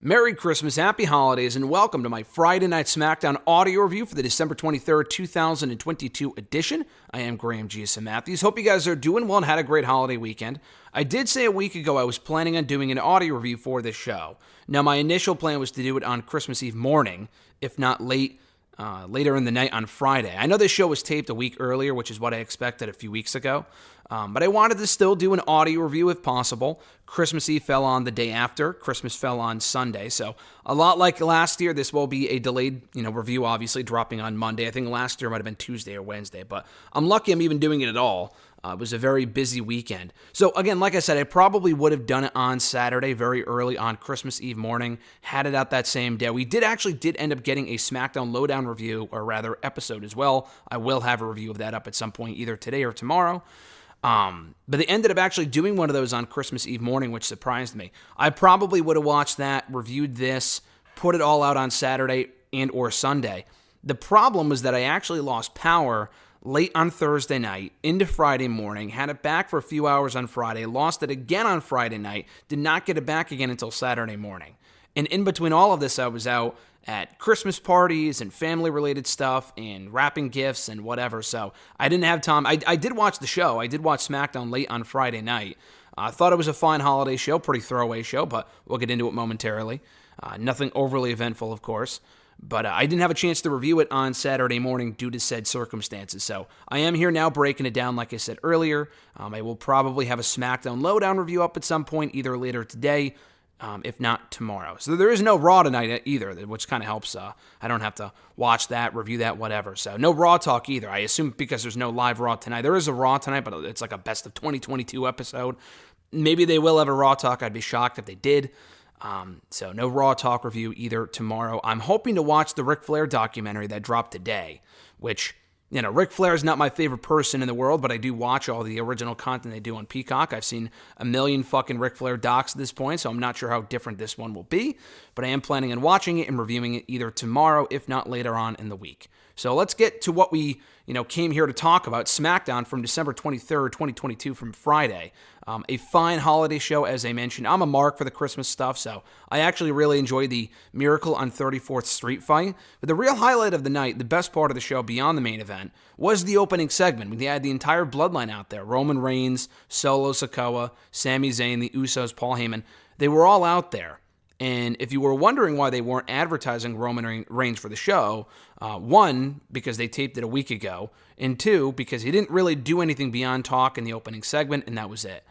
Merry Christmas, Happy Holidays, and welcome to my Friday Night SmackDown audio review for the December 23rd, 2022 edition. I am Graham G.S. Matthews. Hope you guys are doing well and had a great holiday weekend. I did say a week ago I was planning on doing an audio review for this show. Now, my initial plan was to do it on Christmas Eve morning, if not later in the night on Friday. I know this show was taped a week earlier, which is what I expected a few weeks ago. But I wanted to still do an audio review if possible. Christmas Eve fell on the day after. Christmas fell on Sunday. So a lot like last year, this will be a delayed review, obviously, dropping on Monday. I think last year might have been Tuesday or Wednesday. But I'm lucky I'm even doing it at all. It was a very busy weekend. So again, like I said, I probably would have done it on Saturday, very early on Christmas Eve morning, had it out that same day. We did end up getting a SmackDown Lowdown review, or rather episode as well. I will have a review of that up at some point, either today or tomorrow. But they ended up actually doing one of those on Christmas Eve morning, which surprised me. I probably would have watched that, reviewed this, put it all out on Saturday and or Sunday. The problem was that I actually lost power late on Thursday night into Friday morning, had it back for a few hours on Friday, lost it again on Friday night, did not get it back again until Saturday morning. And in between all of this, I was out at Christmas parties and family-related stuff and wrapping gifts and whatever, so I didn't have time. I did watch the show. I did watch SmackDown late on Friday night. I thought it was a fine holiday show, pretty throwaway show, but we'll get into it momentarily. Nothing overly eventful, of course. But I didn't have a chance to review it on Saturday morning due to said circumstances. So I am here now breaking it down like I said earlier. I will probably have a SmackDown Lowdown review up at some point, either later today, if not tomorrow. So there is no Raw tonight either, which kind of helps. I don't have to watch that, review that, whatever. So no Raw talk either. I assume because there's no live Raw tonight. There is a Raw tonight, but it's like a best of 2022 episode. Maybe they will have a Raw talk. I'd be shocked if they did. So no Raw talk review either tomorrow. I'm hoping to watch the Ric Flair documentary that dropped today, which, Ric Flair is not my favorite person in the world, but I do watch all the original content they do on Peacock. I've seen a million fucking Ric Flair docs at this point, so I'm not sure how different this one will be, but I am planning on watching it and reviewing it either tomorrow, if not later on in the week. So let's get to what we, came here to talk about. SmackDown from December 23rd, 2022 from Friday. A fine holiday show, as I mentioned. I'm a mark for the Christmas stuff, so I actually really enjoyed the Miracle on 34th Street fight. But the real highlight of the night, the best part of the show beyond the main event, was the opening segment. We had the entire Bloodline out there. Roman Reigns, Solo Sikoa, Sami Zayn, the Usos, Paul Heyman. They were all out there. And if you were wondering why they weren't advertising Roman Reigns for the show, one, because they taped it a week ago, and two, because he didn't really do anything beyond talk in the opening segment, and that was it.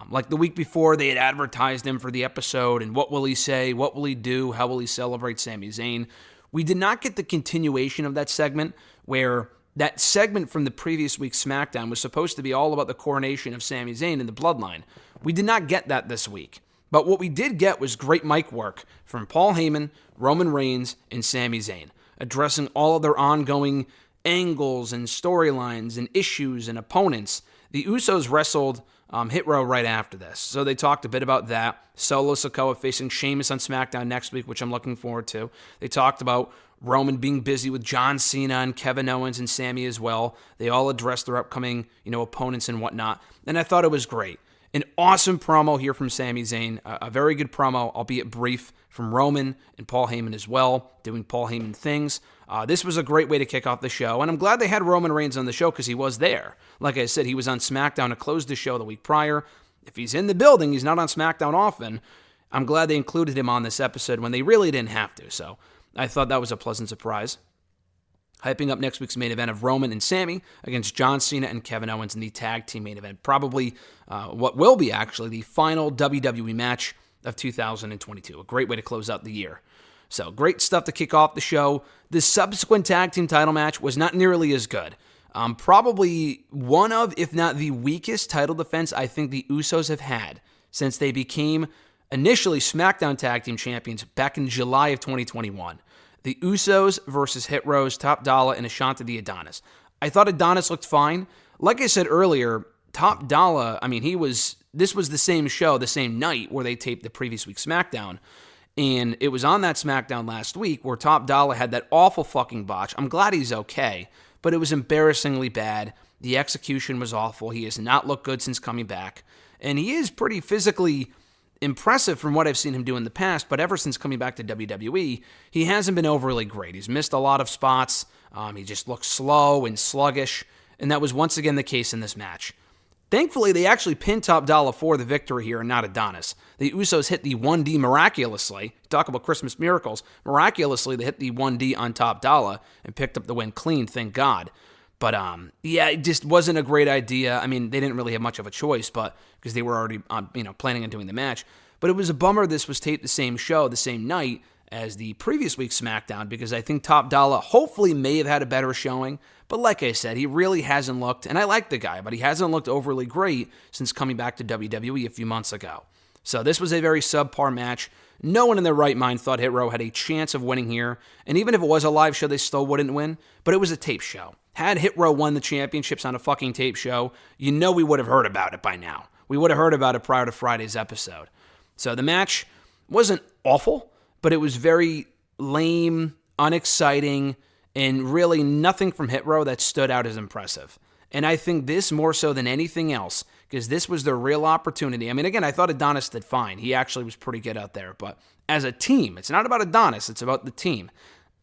Like the week before, they had advertised him for the episode, and what will he say, what will he do, how will he celebrate Sami Zayn. We did not get the continuation of that segment, where that segment from the previous week's SmackDown was supposed to be all about the coronation of Sami Zayn and the Bloodline. We did not get that this week. But what we did get was great mic work from Paul Heyman, Roman Reigns, and Sami Zayn, addressing all of their ongoing angles and storylines and issues and opponents. The Usos wrestled Hit Row right after this, so they talked a bit about that. Solo Sikoa facing Sheamus on SmackDown next week, which I'm looking forward to. They talked about Roman being busy with John Cena and Kevin Owens and Sami as well. They all addressed their upcoming, opponents and whatnot, and I thought it was great. An awesome promo here from Sami Zayn, a very good promo, albeit brief, from Roman and Paul Heyman as well, doing Paul Heyman things. This was a great way to kick off the show, and I'm glad they had Roman Reigns on the show because he was there. Like I said, he was on SmackDown to close the show the week prior. If he's in the building, he's not on SmackDown often. I'm glad they included him on this episode when they really didn't have to, so I thought that was a pleasant surprise. Hyping up next week's main event of Roman and Sami against John Cena and Kevin Owens in the tag team main event. Probably what will be actually the final WWE match of 2022. A great way to close out the year. So great stuff to kick off the show. The subsequent tag team title match was not nearly as good. Probably one of, if not the weakest title defense I think the Usos have had since they became initially SmackDown Tag Team Champions back in July of 2021. The Usos versus Hit Row's Top Dollar and Ashante the Adonis. I thought Adonis looked fine. Like I said earlier, Top Dollar, this was the same show, the same night where they taped the previous week's SmackDown. And it was on that SmackDown last week where Top Dollar had that awful fucking botch. I'm glad he's okay, but it was embarrassingly bad. The execution was awful. He has not looked good since coming back. And he is pretty physically impressive from what I've seen him do in the past, but ever since coming back to WWE, he hasn't been overly great. He's missed a lot of spots. He just looks slow and sluggish, and that was once again the case in this match. Thankfully, they actually pinned Top Dollar for the victory here and not Adonis. The Usos hit the 1D miraculously. Talk about Christmas miracles. Miraculously, they hit the 1D on Top Dollar and picked up the win clean, thank God. But, yeah, it just wasn't a great idea. I mean, they didn't really have much of a choice, but because they were already, planning on doing the match. But it was a bummer this was taped the same show, the same night as the previous week's SmackDown, because I think Top Dollar hopefully may have had a better showing. But like I said, he really hasn't looked, and I like the guy, but he hasn't looked overly great since coming back to WWE a few months ago. So this was a very subpar match. No one in their right mind thought Hit Row had a chance of winning here, and even if it was a live show, they still wouldn't win, but it was a tape show. Had Hit Row won the championships on a fucking tape show, you know we would have heard about it by now. We would have heard about it prior to Friday's episode. So the match wasn't awful, but it was very lame, unexciting, and really nothing from Hit Row that stood out as impressive. And I think this more so than anything else, because this was their real opportunity. I mean, again, I thought Adonis did fine. He actually was pretty good out there. But as a team, it's not about Adonis, it's about the team.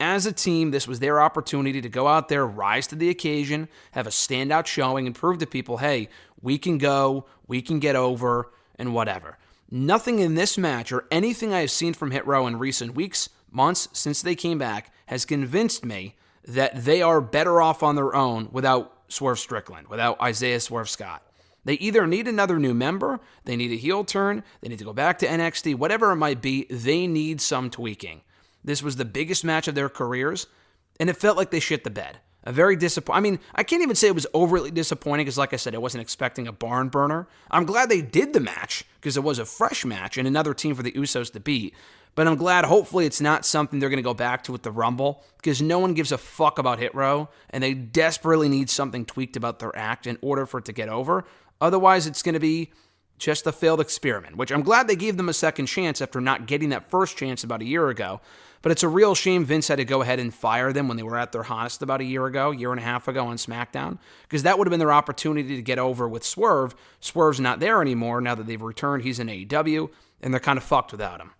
As a team, this was their opportunity to go out there, rise to the occasion, have a standout showing, and prove to people, hey, we can go, we can get over, and whatever. Nothing in this match or anything I have seen from Hit Row in recent weeks, months since they came back has convinced me that they are better off on their own without Swerve Strickland, without Isaiah Swerve Scott. They either need another new member, they need a heel turn, they need to go back to NXT, whatever it might be, they need some tweaking. This was the biggest match of their careers, and it felt like they shit the bed. A very disappointing. I mean, I can't even say it was overly disappointing because, like I said, I wasn't expecting a barn burner. I'm glad they did the match because it was a fresh match and another team for the Usos to beat. But I'm glad, hopefully, it's not something they're going to go back to with the Rumble because no one gives a fuck about Hit Row, and they desperately need something tweaked about their act in order for it to get over. Otherwise, it's going to be just a failed experiment, which I'm glad they gave them a second chance after not getting that first chance about a year ago. But it's a real shame Vince had to go ahead and fire them when they were at their hottest about a year and a half ago on SmackDown, because that would have been their opportunity to get over with Swerve. Swerve's not there anymore now that they've returned. He's in AEW, and they're kind of fucked without him.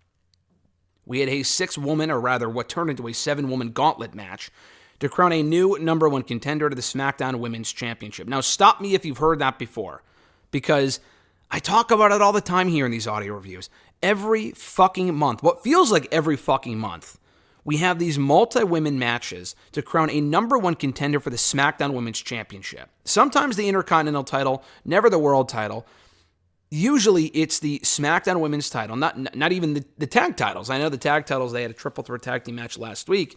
We had a 6-woman, or rather what turned into a 7-woman gauntlet match to crown a new number 1 contender to the SmackDown Women's Championship. Now, stop me if you've heard that before, because I talk about it all the time here in these audio reviews. Every fucking month, what feels like every fucking month, we have these multi-women matches to crown a number 1 contender for the SmackDown Women's Championship. Sometimes the Intercontinental title, never the World title. Usually it's the SmackDown Women's title, not even the tag titles. I know the tag titles, they had a triple threat tag team match last week,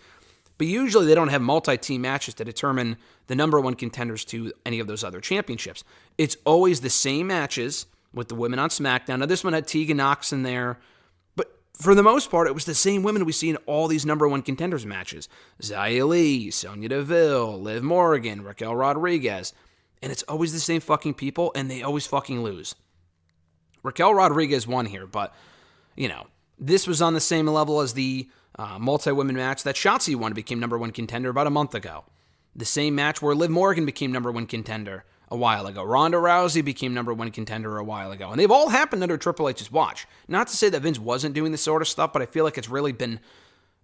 but usually they don't have multi-team matches to determine the number 1 contenders to any of those other championships. It's always the same matches with the women on SmackDown. Now, this one had Tegan Nox in there, but for the most part, it was the same women we see in all these number 1 contenders matches. Zaya Lee, Sonya Deville, Liv Morgan, Raquel Rodriguez, and it's always the same fucking people, and they always fucking lose. Raquel Rodriguez won here, but, this was on the same level as the multi-women match that Shotzi won and became number 1 contender about a month ago. The same match where Liv Morgan became number 1 contender a while ago. Ronda Rousey became number 1 contender a while ago. And they've all happened under Triple H's watch. Not to say that Vince wasn't doing this sort of stuff, but I feel like it's really been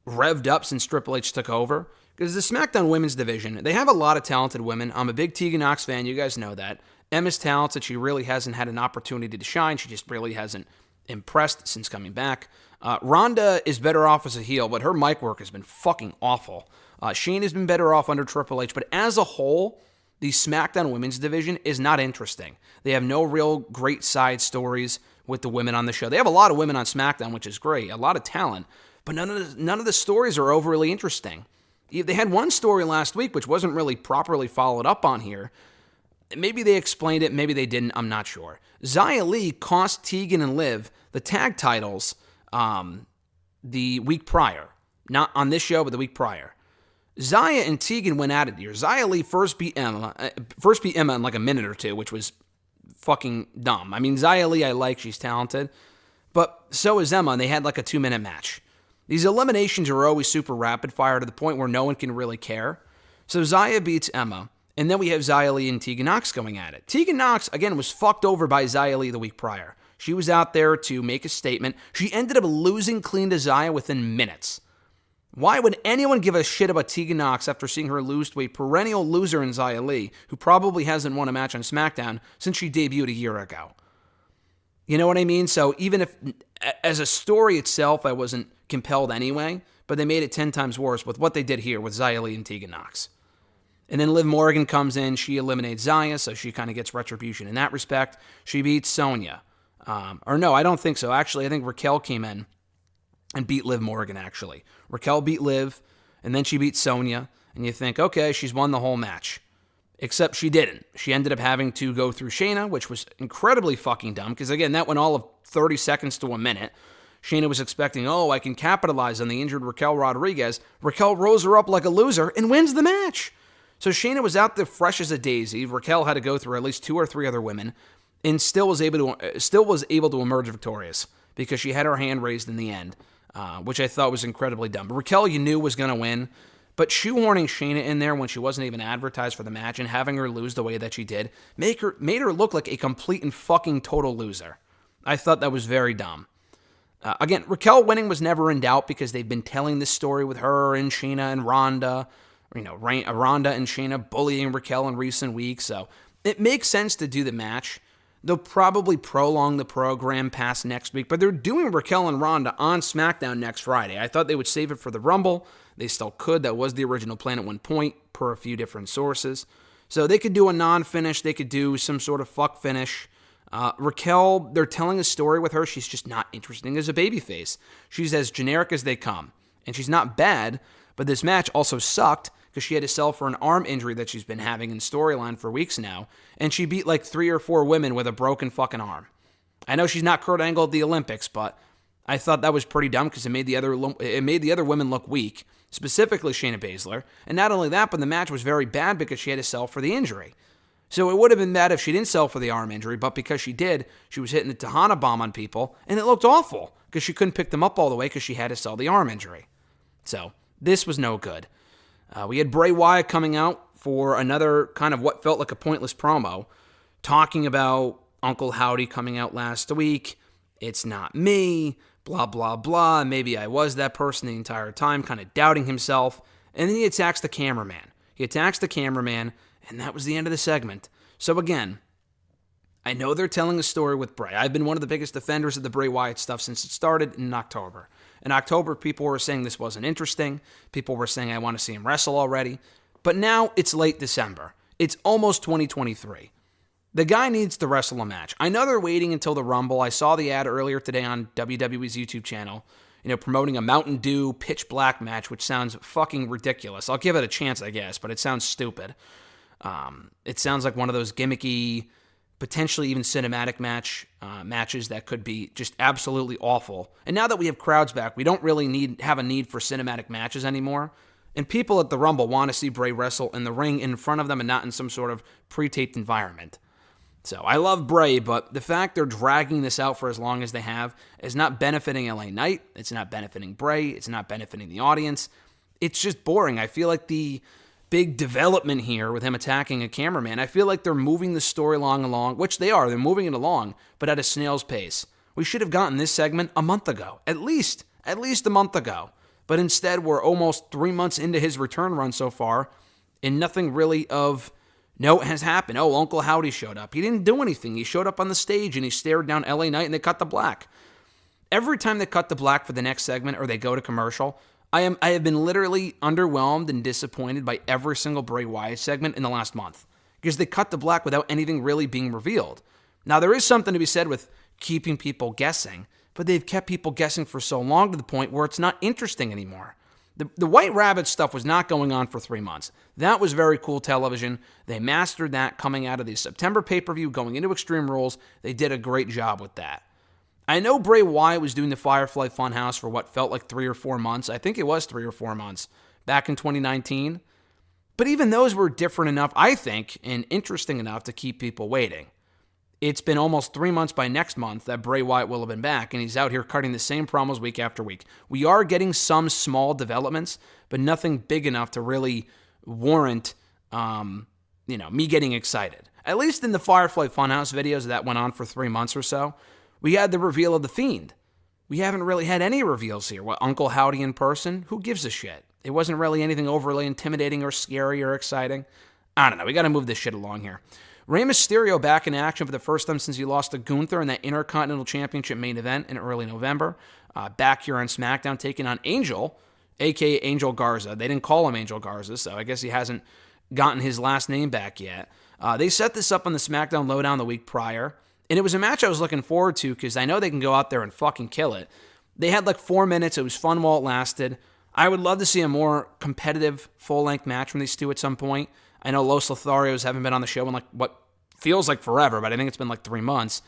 revved up since Triple H took over. Because the SmackDown women's division, they have a lot of talented women. I'm a big Tegan Nox fan. You guys know that. Emma's talented. She really hasn't had an opportunity to shine. She just really hasn't impressed since coming back. Ronda is better off as a heel, but her mic work has been fucking awful. Shane has been better off under Triple H, but as a whole, the SmackDown women's division is not interesting. They have no real great side stories with the women on the show. They have a lot of women on SmackDown, which is great, a lot of talent, but none of the stories are overly interesting. They had one story last week, which wasn't really properly followed up on here. Maybe they explained it, maybe they didn't, I'm not sure. Zaya Lee cost Tegan and Liv the tag titles the week prior. Not on this show, but the week prior. Zaya and Tegan went at it here. Zaya Lee first beat Emma in like a minute or two, which was fucking dumb. I mean, Zaya Lee I like, she's talented, but so is Emma, and they had like a 2-minute match. These eliminations are always super rapid fire to the point where no one can really care. So Zaya beats Emma, and then we have Zaya Lee and Tegan Nox going at it. Tegan Nox, again, was fucked over by Zaya Lee the week prior. She was out there to make a statement. She ended up losing clean to Zaya within minutes. Why would anyone give a shit about Tegan Nox after seeing her lose to a perennial loser in Xia Li, who probably hasn't won a match on SmackDown since she debuted a year ago? You know what I mean? So even if, as a story itself, I wasn't compelled anyway, but they made it 10 times worse with what they did here with Xia Li and Tegan Nox. And then Liv Morgan comes in. She eliminates Zaya, so she kind of gets retribution in that respect. She beats Sonya. Or no, I don't think so. Actually, I think Raquel came in and beat Liv Morgan, actually. Raquel beat Liv, and then she beat Sonya, and you think, okay, she's won the whole match. Except she didn't. She ended up having to go through Shayna, which was incredibly fucking dumb, because again, that went all of 30 seconds to a minute. Shayna was expecting, I can capitalize on the injured Raquel Rodriguez. Raquel rose her up like a loser and wins the match. So Shayna was out there fresh as a daisy. Raquel had to go through at least 2 or 3 other women, and still was able to emerge victorious, because she had her hand raised in the end. Which I thought was incredibly dumb. Raquel, you knew was going to win, but shoehorning Shayna in there when she wasn't even advertised for the match and having her lose the way that she did made her look like a complete and fucking total loser. I thought that was very dumb. Again, Raquel winning was never in doubt because they've been telling this story with her and Shayna and Ronda, Ronda and Shayna bullying Raquel in recent weeks, so it makes sense to do the match. They'll probably prolong the program past next week, but they're doing Raquel and Ronda on SmackDown next Friday. I thought they would save it for the Rumble. They still could. That was the original plan at one point, per a few different sources. So they could do a non-finish. They could do some sort of fuck finish. Raquel, they're telling a story with her. She's just not interesting as a babyface. She's as generic as they come. And she's not bad, but this match also sucked because she had to sell for an arm injury that she's been having in storyline for weeks now, and she beat like 3 or 4 women with a broken fucking arm. I know she's not Kurt Angle at the Olympics, but I thought that was pretty dumb because it made the other women look weak, specifically Shayna Baszler, and not only that, but the match was very bad because she had to sell for the injury. So it would have been bad if she didn't sell for the arm injury, but because she did, she was hitting the Tejana bomb on people, and it looked awful because she couldn't pick them up all the way because she had to sell the arm injury. So this was no good. We had Bray Wyatt coming out for another kind of what felt like a pointless promo, talking about Uncle Howdy coming out last week. It's not me, blah, blah, blah. Maybe I was that person the entire time, kind of doubting himself. And then he attacks the cameraman. And that was the end of the segment. So again, I know they're telling a story with Bray. I've been one of the biggest defenders of the Bray Wyatt stuff since it started in October. In October, people were saying this wasn't interesting. People were saying, I want to see him wrestle already. But now it's late December. It's almost 2023. The guy needs to wrestle a match. I know they're waiting until the Rumble. I saw the ad earlier today on WWE's YouTube channel, promoting a Mountain Dew pitch black match, which sounds fucking ridiculous. I'll give it a chance, I guess, but it sounds stupid. It sounds like one of those gimmicky, potentially even cinematic matches that could be just absolutely awful. And now that we have crowds back, we don't really have a need for cinematic matches anymore. And people at the Rumble want to see Bray wrestle in the ring in front of them and not in some sort of pre-taped environment. So I love Bray, but the fact they're dragging this out for as long as they have is not benefiting LA Knight. It's not benefiting Bray. It's not benefiting the audience. It's just boring. I feel like the big development here with him attacking a cameraman, I feel like they're moving the story along, which they are. They're moving it along, but at a snail's pace. We should have gotten this segment a month ago, at least a month ago. But instead, we're almost 3 months into his return run so far, and nothing really of note has happened. Oh, Uncle Howdy showed up. He didn't do anything. He showed up on the stage, and he stared down LA Knight, and they cut the black. Every time they cut the black for the next segment or they go to commercial, I have been literally underwhelmed and disappointed by every single Bray Wyatt segment in the last month because they cut the black without anything really being revealed. Now, there is something to be said with keeping people guessing, but they've kept people guessing for so long to the point where it's not interesting anymore. The White Rabbit stuff was not going on for 3 months. That was very cool television. They mastered that coming out of the September pay-per-view, going into Extreme Rules. They did a great job with that. I know Bray Wyatt was doing the Firefly Funhouse for what felt like 3 or 4 months. I think it was 3 or 4 months back in 2019. But even those were different enough, I think, and interesting enough to keep people waiting. It's been almost 3 months by next month that Bray Wyatt will have been back, and he's out here cutting the same promos week after week. We are getting some small developments, but nothing big enough to really warrant, me getting excited. At least in the Firefly Funhouse videos that went on for 3 months or so, We had the reveal of The Fiend. We haven't really had any reveals here. What, Uncle Howdy in person? Who gives a shit? It wasn't really anything overly intimidating or scary or exciting. I don't know. We got to move this shit along here. Rey Mysterio back in action for the first time since he lost to Gunther in that Intercontinental Championship main event in early November. Back here on SmackDown, taking on Angel, a.k.a. Angel Garza. They didn't call him Angel Garza, so I guess he hasn't gotten his last name back yet. They set this up on the SmackDown Lowdown the week prior, and it was a match I was looking forward to because I know they can go out there and fucking kill it. They had like 4 minutes. It was fun while it lasted. I would love to see a more competitive full-length match from these two at some point. I know Los Lotharios haven't been on the show in like what feels like forever, but I think it's been like 3 months.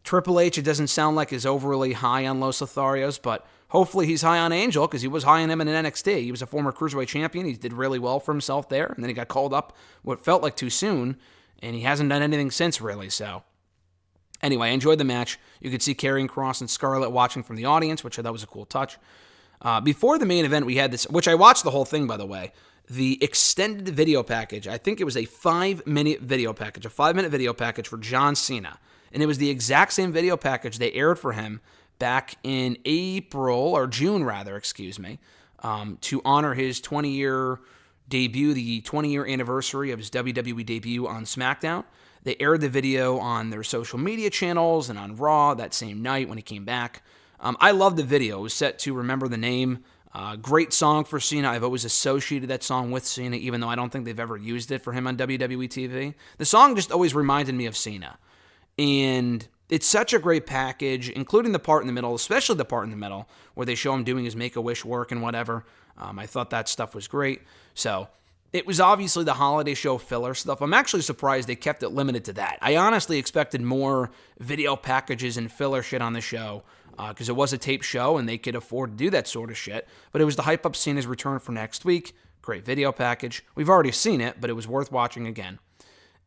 Triple H, it doesn't sound like is overly high on Los Lotharios, but hopefully he's high on Angel because he was high on him in NXT. He was a former Cruiserweight champion. He did really well for himself there, and then he got called up what felt like too soon, and he hasn't done anything since really, so. Anyway, I enjoyed the match. You could see Karrion Kross and Scarlett watching from the audience, which I thought was a cool touch. Before the main event, we had this, which I watched the whole thing, by the way, the extended video package. I think it was a 5-minute video package, a 5-minute video package for John Cena. And it was the exact same video package they aired for him back in June, to honor his 20-year debut, the 20-year anniversary of his WWE debut on SmackDown. They aired the video on their social media channels and on Raw that same night when he came back. I love the video. It was set to Remember the Name. Great song for Cena. I've always associated that song with Cena, even though I don't think they've ever used it for him on WWE TV. The song just always reminded me of Cena. And it's such a great package, including the part in the middle, especially the part in the middle where they show him doing his Make-A-Wish work and whatever. I thought that stuff was great. So it was obviously the holiday show filler stuff. I'm actually surprised they kept it limited to that. I honestly expected more video packages and filler shit on the show because it was a taped show and they could afford to do that sort of shit. But it was to hype up Cena's return for next week. Great video package. We've already seen it, but it was worth watching again.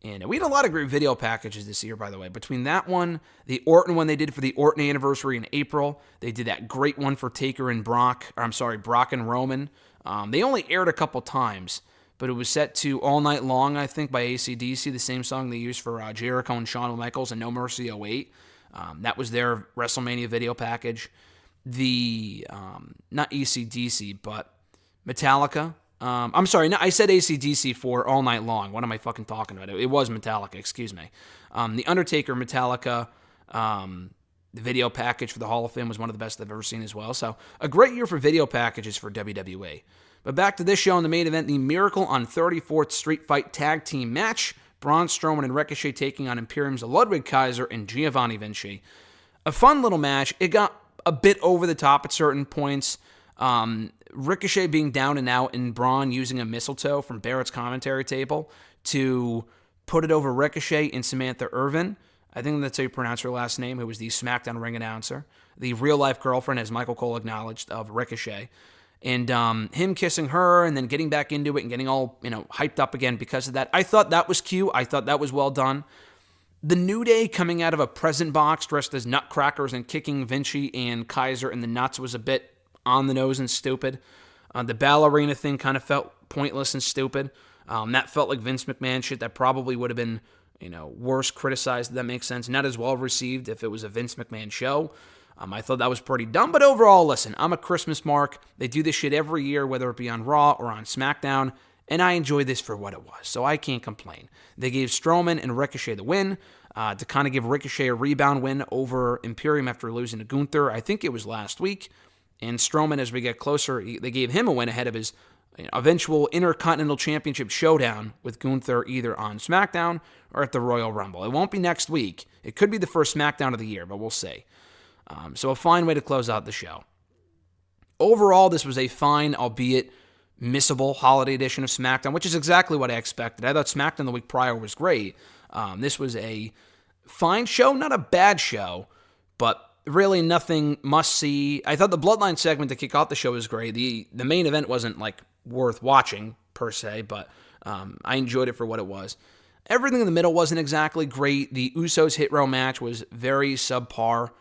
And we had a lot of great video packages this year, by the way. Between that one, the Orton one they did for the Orton anniversary in April, they did that great one for Taker and Brock and Roman. They only aired a couple times, but it was set to All Night Long, I think, by AC/DC, the same song they used for Jericho and Shawn Michaels and No Mercy 08. That was their WrestleMania video package. The, not AC/DC, but Metallica. I said AC/DC for All Night Long. What am I fucking talking about? It was Metallica, excuse me. The Undertaker Metallica the video package for the Hall of Fame was one of the best I've ever seen as well. So a great year for video packages for WWE. But back to this show in the main event, the Miracle on 34th Street Fight Tag Team match. Braun Strowman and Ricochet taking on Imperium's Ludwig Kaiser and Giovanni Vinci. A fun little match. It got a bit over the top at certain points. Ricochet being down and out and Braun using a mistletoe from Barrett's commentary table to put it over Ricochet and Samantha Irvin. I think that's how you pronounce her last name, who was the SmackDown ring announcer. The real-life girlfriend, as Michael Cole acknowledged, of Ricochet. And him kissing her and then getting back into it and getting all, hyped up again because of that. I thought that was cute. I thought that was well done. The New Day coming out of a present box dressed as nutcrackers and kicking Vinci and Kaiser in the nuts was a bit on the nose and stupid. The ballerina thing kind of felt pointless and stupid. That felt like Vince McMahon shit that probably would have been, worse criticized, if that makes sense. Not as well received if it was a Vince McMahon show. I thought that was pretty dumb, but overall, listen, I'm a Christmas mark. They do this shit every year, whether it be on Raw or on SmackDown, and I enjoy this for what it was, so I can't complain. They gave Strowman and Ricochet the win to kind of give Ricochet a rebound win over Imperium after losing to Gunther. I think it was last week. And Strowman, as we get closer, they gave him a win ahead of his eventual Intercontinental Championship showdown with Gunther either on SmackDown or at the Royal Rumble. It won't be next week. It could be the first SmackDown of the year, but we'll see. So a fine way to close out the show. Overall, this was a fine, albeit missable, holiday edition of SmackDown, which is exactly what I expected. I thought SmackDown the week prior was great. This was a fine show, not a bad show, but really nothing must-see. I thought the Bloodline segment to kick off the show was great. The main event wasn't, worth watching, per se, but I enjoyed it for what it was. Everything in the middle wasn't exactly great. The Usos hit row match was very subpar.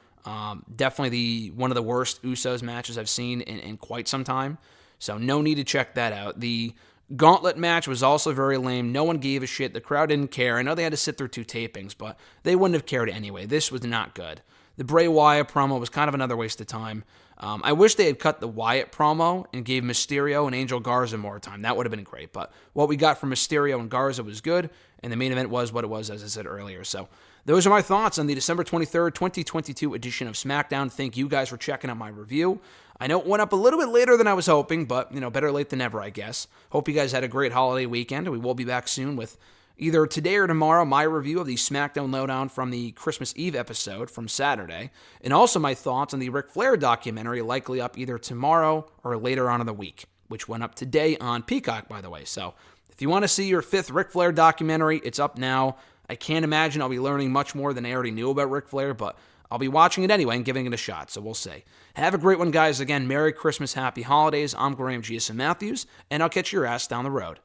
Definitely one of the worst Usos matches I've seen in quite some time. So no need to check that out. The Gauntlet match was also very lame. No one gave a shit. The crowd didn't care. I know they had to sit through 2 tapings, but they wouldn't have cared anyway. This was not good. The Bray Wyatt promo was kind of another waste of time. I wish they had cut the Wyatt promo and gave Mysterio and Angel Garza more time. That would have been great. But what we got from Mysterio and Garza was good, and the main event was what it was, as I said earlier. So those are my thoughts on the December 23rd, 2022 edition of SmackDown. Thank you guys for checking out my review. I know it went up a little bit later than I was hoping, but, better late than never, I guess. Hope you guys had a great holiday weekend. We will be back soon with either today or tomorrow, my review of the SmackDown Lowdown from the Christmas Eve episode from Saturday, and also my thoughts on the Ric Flair documentary, likely up either tomorrow or later on in the week, which went up today on Peacock, by the way. So if you want to see your 5th Ric Flair documentary, it's up now. I can't imagine I'll be learning much more than I already knew about Ric Flair, but I'll be watching it anyway and giving it a shot, so we'll see. Have a great one, guys. Again, Merry Christmas, Happy Holidays. I'm Graham G.S. Matthews, and I'll catch your ass down the road.